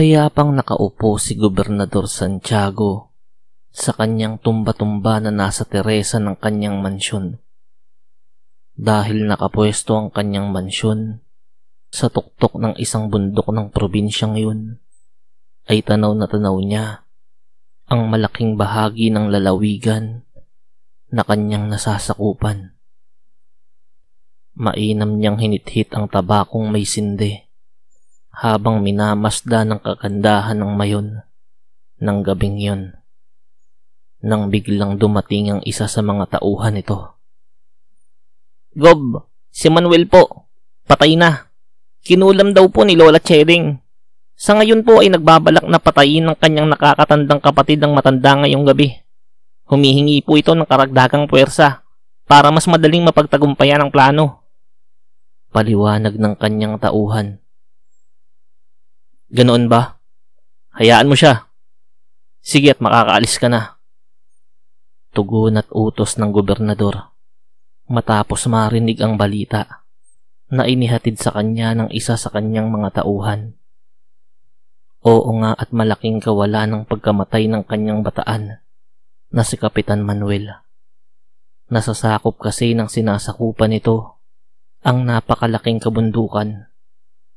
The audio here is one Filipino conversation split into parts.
Payapang nakaupo si Gobernador Santiago sa kanyang tumba-tumba na nasa teresa ng kanyang mansyon. Dahil nakapwesto ang kanyang mansyon sa tuktok ng isang bundok ng probinsyang yun, ay tanaw na tanaw niya ang malaking bahagi ng lalawigan na kanyang nasasakupan. Mainam niyang hinithit ang tabakong may sinde habang minamasda ng kagandahan ng mayon ng gabing yun, nang biglang dumating ang isa sa mga tauhan nito. "Gob, si Manuel po, patay na. Kinulam daw po ni Lola Cheding. Sa ngayon po ay nagbabalak na patayin ng kanyang nakakatandang kapatid ng matanda ngayong gabi. Humihingi po ito ng karagdagang puwersa para mas madaling mapagtagumpayan ang plano." Paliwanag ng kanyang tauhan. "Ganoon ba? Hayaan mo siya. Sige at makakaalis ka na." Tugon at utos ng gobernador matapos marinig ang balita na inihatid sa kanya ng isa sa kanyang mga tauhan. Oo nga, at malaking kawala ng pagkamatay ng kanyang bataan na si Kapitan Manuel. Nasasakop kasi ng sinasakupan nito ang napakalaking kabundukan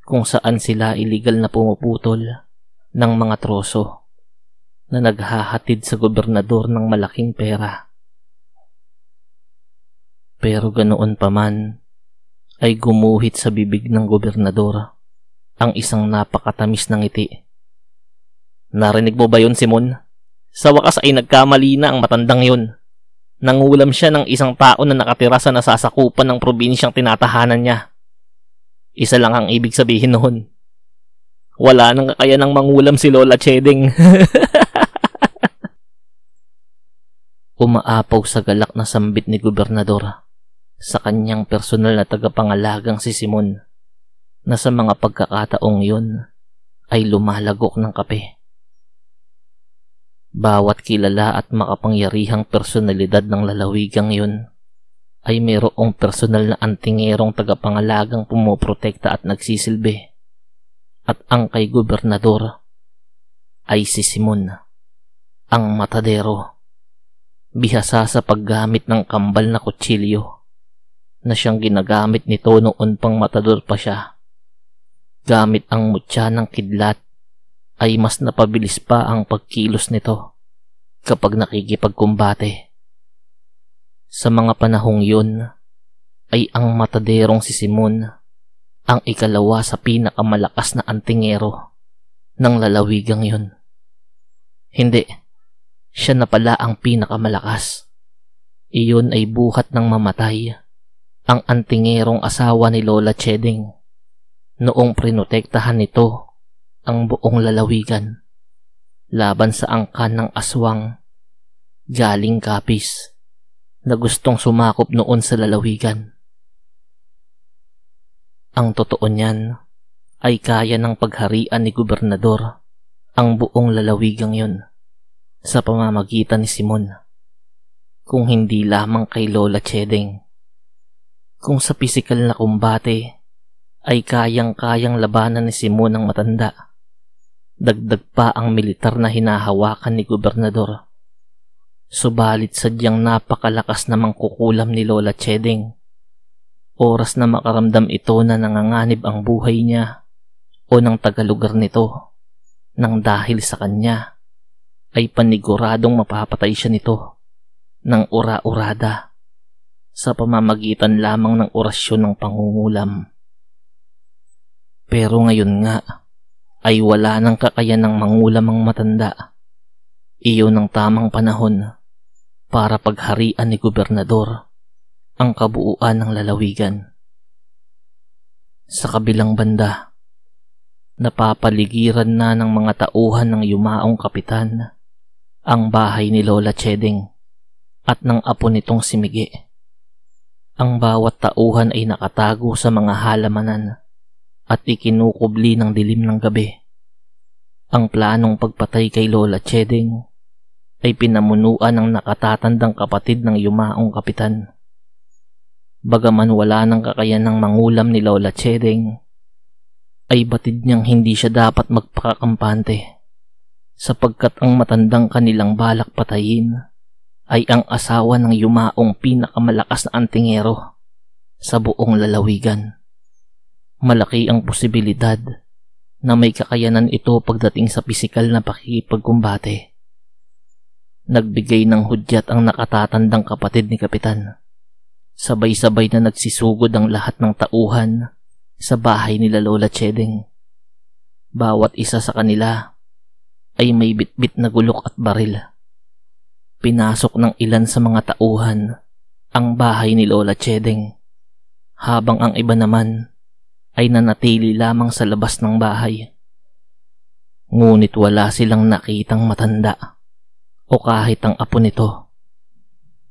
kung saan sila iligal na pumuputol ng mga troso na naghahatid sa gobernador ng malaking pera. Pero ganoon pa man, ay gumuhit sa bibig ng gobernador ang isang napakatamis na ngiti. "Narinig mo ba yun, Simon? Sa wakas ay nagkamali na ang matandang yun. Nangulam siya ng isang tao na nakatira sa nasasakupan ng probinsyang tinatahanan niya. Isa lang ang ibig sabihin noon. Wala nang kakayanang mangulam si Lola Cheding." Umaapaw sa galak na sambit ni gobernador sa kanyang personal na tagapangalagang si Simon, na sa mga pagkakataong yun ay lumalagok ng kape. Bawat kilala at makapangyarihang personalidad ng lalawigang yun ay mayroong personal na antingerong tagapangalagang pumoprotekta at nagsisilbi. At ang kay gobernador ay si Simon, ang matadero, bihasa sa paggamit ng kambal na kutsilyo na siyang ginagamit nito noon pang matador pa siya. Gamit ang mutya ng kidlat ay mas napabilis pa ang pagkilos nito kapag nakikipagkumbate. Sa mga panahong yun ay ang mataderong si Simon ang ikalawa sa pinakamalakas na antingero ng lalawigang yun. Hindi, siya na pala ang pinakamalakas. Iyon ay buhat ng mamatay ang antingerong asawa ni Lola Cheding noong prinotektahan nito ang buong lalawigan laban sa angkan ng aswang galing Capiz na gustong sumakop noon sa lalawigan. Ang totoo niyan ay kaya ng pagharian ni gobernador ang buong lalawigang yun sa pamamagitan ni Simon, kung hindi lamang kay Lola Cheding. Kung sa pisikal na kumbate ay kayang-kayang labanan ni Simon ang matanda, dagdag pa ang militar na hinahawakan ni gobernador. Subalit sadyang napakalakas na mangkukulam ni Lola Cheding. Oras na makaramdam ito na nanganganib ang buhay niya o ng tagalugar nito, nang dahil sa kanya ay paniguradong mapapatay siya nito ng ura-urada sa pamamagitan lamang ng orasyon ng pangungulam. Pero ngayon nga ay wala nang kakayanang mangulam ang matanda. Iyon ang tamang panahon para pagharian ni gobernador ang kabuuan ng lalawigan. Sa kabilang banda, napapaligiran na ng mga tauhan ng yumaong kapitan ang bahay ni Lola Cheding at ng apo nitong si Mige. Ang bawat tauhan ay nakatago sa mga halamanan at ikinukubli ng dilim ng gabi. Ang planong pagpatay kay Lola Cheding ay pinamunuan ng nakatatandang kapatid ng yumaong kapitan. Bagaman wala ng kakayanang mangulam ni Lola Cheding, ay batid niyang hindi siya dapat magpakakampante sapagkat ang matandang kanilang balak patayin ay ang asawa ng yumaong pinakamalakas na antingero sa buong lalawigan. Malaki ang posibilidad na may kakayanan ito pagdating sa pisikal na pakikipagkumbate. Nagbigay ng hudyat ang nakatatandang kapatid ni Kapitan. Sabay-sabay na nagsisugod ang lahat ng tauhan sa bahay nila Lola Chedeng. Bawat isa sa kanila ay may bitbit na gulok at baril. Pinasok ng ilan sa mga tauhan ang bahay ni Lola Chedeng, habang ang iba naman ay nanatili lamang sa labas ng bahay. Ngunit wala silang nakitang matanda o kahit ang apo nito.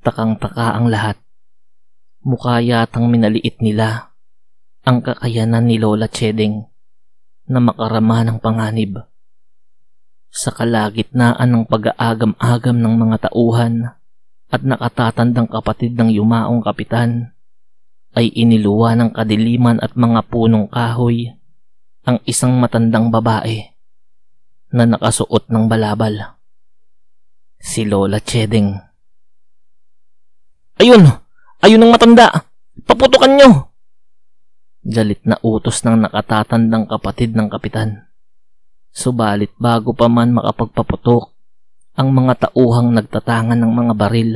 Takang-taka ang lahat. Mukha yatang minaliit nila ang kakayanan ni Lola Chedeng na makarama ng panganib. Sa kalagitnaan ng pag-aagam-agam ng mga tauhan at nakatatandang kapatid ng yumaong kapitan, ay iniluwa ng kadiliman at mga punong kahoy ang isang matandang babae na nakasuot ng balabal. Si Lola Chedeng. "Ayun! Ayun ang matanda! Paputukan nyo!" Galit na utos ng nakatatandang kapatid ng kapitan. Subalit bago pa man makapagpaputok, ang mga tauhang nagtatangan ng mga baril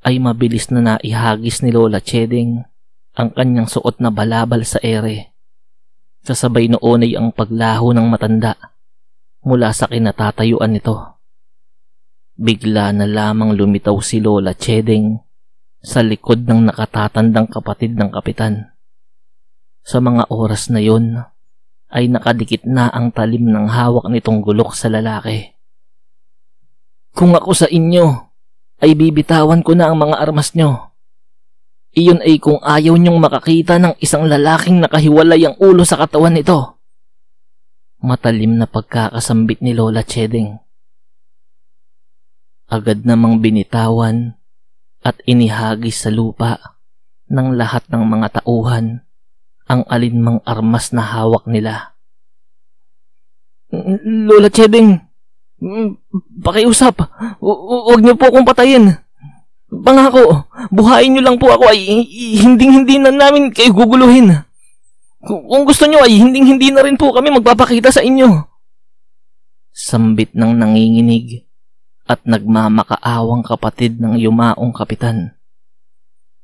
ay mabilis na naihagis ni Lola Chedeng ang kanyang suot na balabal sa ere. Kasabay noon ay ang paglaho ng matanda mula sa kinatatayuan nito. Bigla na lamang lumitaw si Lola Chedeng sa likod ng nakatatandang kapatid ng kapitan. Sa mga oras na yon ay nakadikit na ang talim ng hawak nitong gulok sa lalaki. "Kung ako sa inyo, ay bibitawan ko na ang mga armas nyo. Iyon ay kung ayaw niyong makakita ng isang lalaking nakahiwalay ang ulo sa katawan nito." Matalim na pagkakasambit ni Lola Chedeng. Agad namang binitawan at inihagis sa lupa ng lahat ng mga tauhan ang alinmang armas na hawak nila. "Lola Chedeng, pakiusap, huwag niyo po akong patayin. Pangako, buhayin niyo lang po ako, ay hinding-hindi na namin kayo guguluhin. Kung gusto niyo ay hinding-hindi na rin po kami magpapakita sa inyo." Sambit ng nanginginig at nagmamakaawang kapatid ng yumaong kapitan.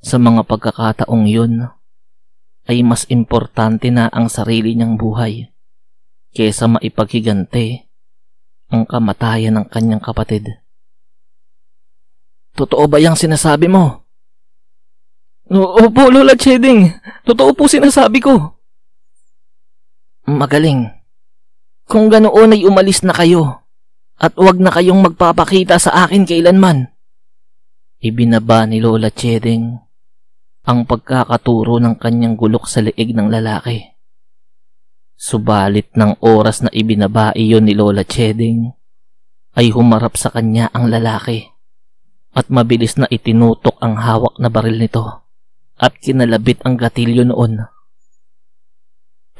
Sa mga pagkakataong yun, ay mas importante na ang sarili niyang buhay kesa maipaghiganti ang kamatayan ng kanyang kapatid. "Totoo ba yung sinasabi mo?" "Opo, Lola Chedeng. Totoo po sinasabi ko." "Magaling. Kung ganoon ay umalis na kayo at huwag na kayong magpapakita sa akin kailanman." Ibinaba ni Lola Chedeng ang pagkakaturo ng kanyang gulok sa leeg ng lalaki. Subalit ng oras na ibinaba iyon ni Lola Chedeng, ay humarap sa kanya ang lalaki at mabilis na itinutok ang hawak na baril nito at kinalabit ang gatilyo noon.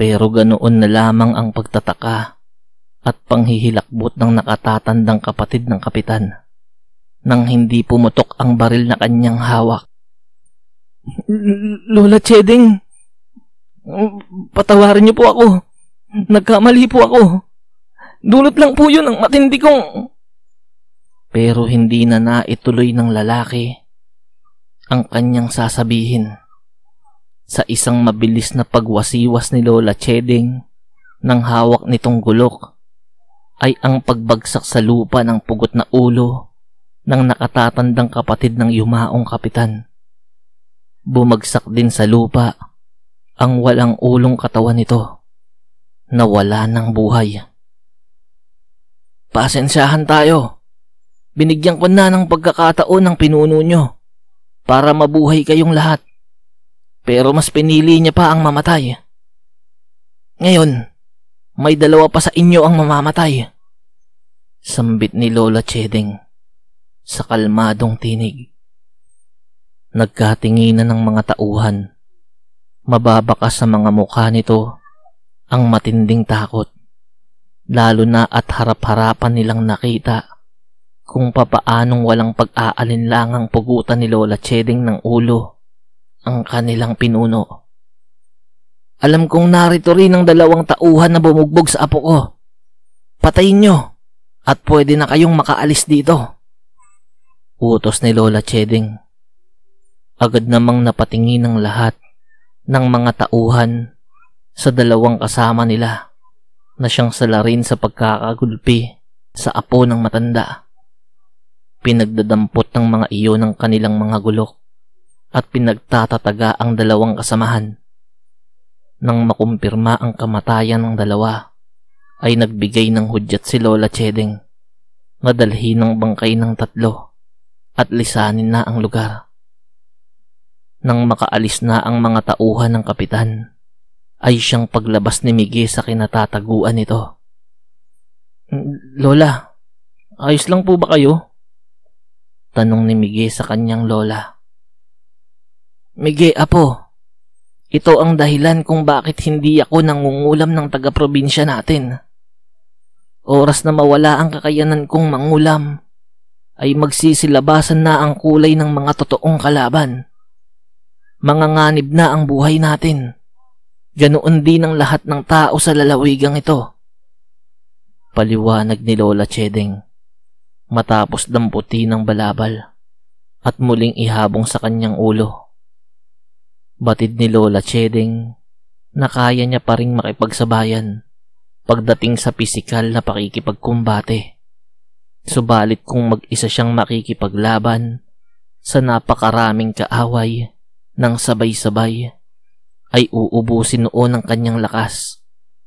Pero ganoon na lamang ang pagtataka at panghihilakbot ng nakatatandang kapatid ng kapitan nang hindi pumutok ang baril na kanyang hawak. "Lola Chedeng, patawarin niyo po ako. Nagkamali po ako. Dulot lang po yun ang matindi kong..." Pero hindi na naituloy ng lalaki ang kanyang sasabihin. Sa isang mabilis na pagwasiwas ni Lola Chedeng ng hawak nitong gulok, ay ang pagbagsak sa lupa ng pugot na ulo ng nakatatandang kapatid ng yumaong kapitan. Bumagsak din sa lupa ang walang ulong katawan nito na wala ng buhay. "Pasensyahan tayo. Binigyan ko na ng pagkakataon ng pinuno nyo para mabuhay kayong lahat. Pero mas pinili niya pa ang mamatay. Ngayon, may dalawa pa sa inyo ang mamamatay." Sambit ni Lola Chedeng sa kalmadong tinig. Nagkatinginan ng mga tauhan. Mababakas sa mga mukha nito ang matinding takot, lalo na at harap-harapan nilang nakita kung papaanong walang pag-aalinlangang pugutan ni Lola Cheding ng ulo ang kanilang pinuno. Alam kong narito rin ang 2 tauhan na bumugbog sa apo ko. Patayin nyo at pwede na kayong makaalis dito. Utos ni Lola Cheding. Agad namang napatingin ang lahat ng mga tauhan sa 2 kasama nila na siyang salarin sa pagkakagulpi sa apo ng matanda. Pinagdadampot ng mga iyon ng kanilang mga gulok at pinagtatataga ang 2 kasamahan. Nang makumpirma ang kamatayan ng 2, ay nagbigay ng hudyat si Lola Cheding na dalhin ang bangkay ng 3 at lisanin na ang lugar. Nang makaalis na ang mga tauhan ng kapitan, ay siyang paglabas ni Miguel sa kinatataguan nito. Lola, ayos lang po ba kayo? Tanong ni Miguel sa kanyang lola. Miguel, apo, ito ang dahilan kung bakit hindi ako nangungulam ng taga-probinsya natin. Oras na mawala ang kakayanan kong mangulam, ay magsisilabasan na ang kulay ng mga totoong kalaban. Manganganib na ang buhay natin. Ganoon din ang lahat ng tao sa lalawigang ito. Paliwanag ni Lola Cheding matapos damputin ng balabal at muling ihabong sa kanyang ulo. Batid ni Lola Cheding na kaya niya pa ring makipagsabayan pagdating sa pisikal na pakikipagkumbate. Subalit kung mag-isa siyang makikipaglaban sa napakaraming kaaway ng sabay-sabay, ay uubusin noon ang kanyang lakas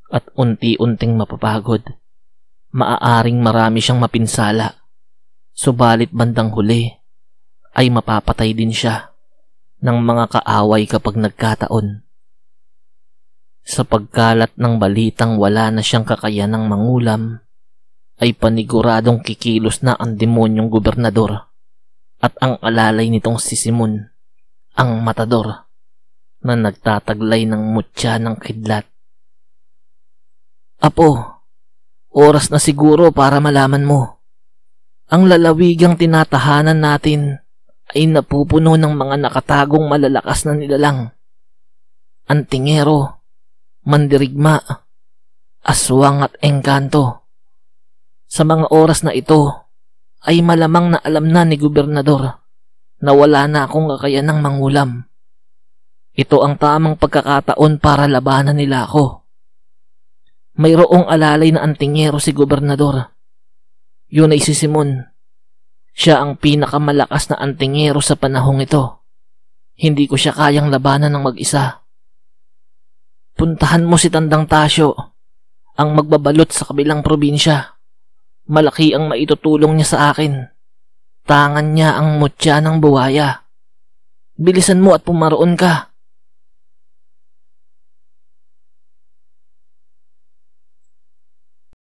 at unti-unting mapapagod. Maaaring marami siyang mapinsala, subalit bandang huli ay mapapatay din siya ng mga kaaway kapag nagkataon. Sa pagkalat ng balitang wala na siyang kakayanang mangulam, ay paniguradong kikilos na ang demonyong gobernador at ang alalay nitong si Simon, ang matador, na nagtataglay ng mutya ng kidlat. Apo, oras na siguro para malaman mo. Ang lalawigang tinatahanan natin ay napupuno ng mga nakatagong malalakas na nilalang. Antingero, mandirigma, aswang at engkanto. Sa mga oras na ito ay malamang na alam na ni gobernador na wala na akong kakayanang mangulam. Ito ang tamang pagkakataon para labanan nila ako. Mayroong alalay na antingero si gobernador. Yun ay si Simon. Siya ang pinakamalakas na antingero sa panahong ito. Hindi ko siya kayang labanan ng mag-isa. Puntahan mo si Tandang Tasyo, ang magbabalot sa kabilang probinsya. Malaki ang maitutulong niya sa akin. Tangan niya ang mutya ng buwaya. Bilisan mo at pumaroon ka.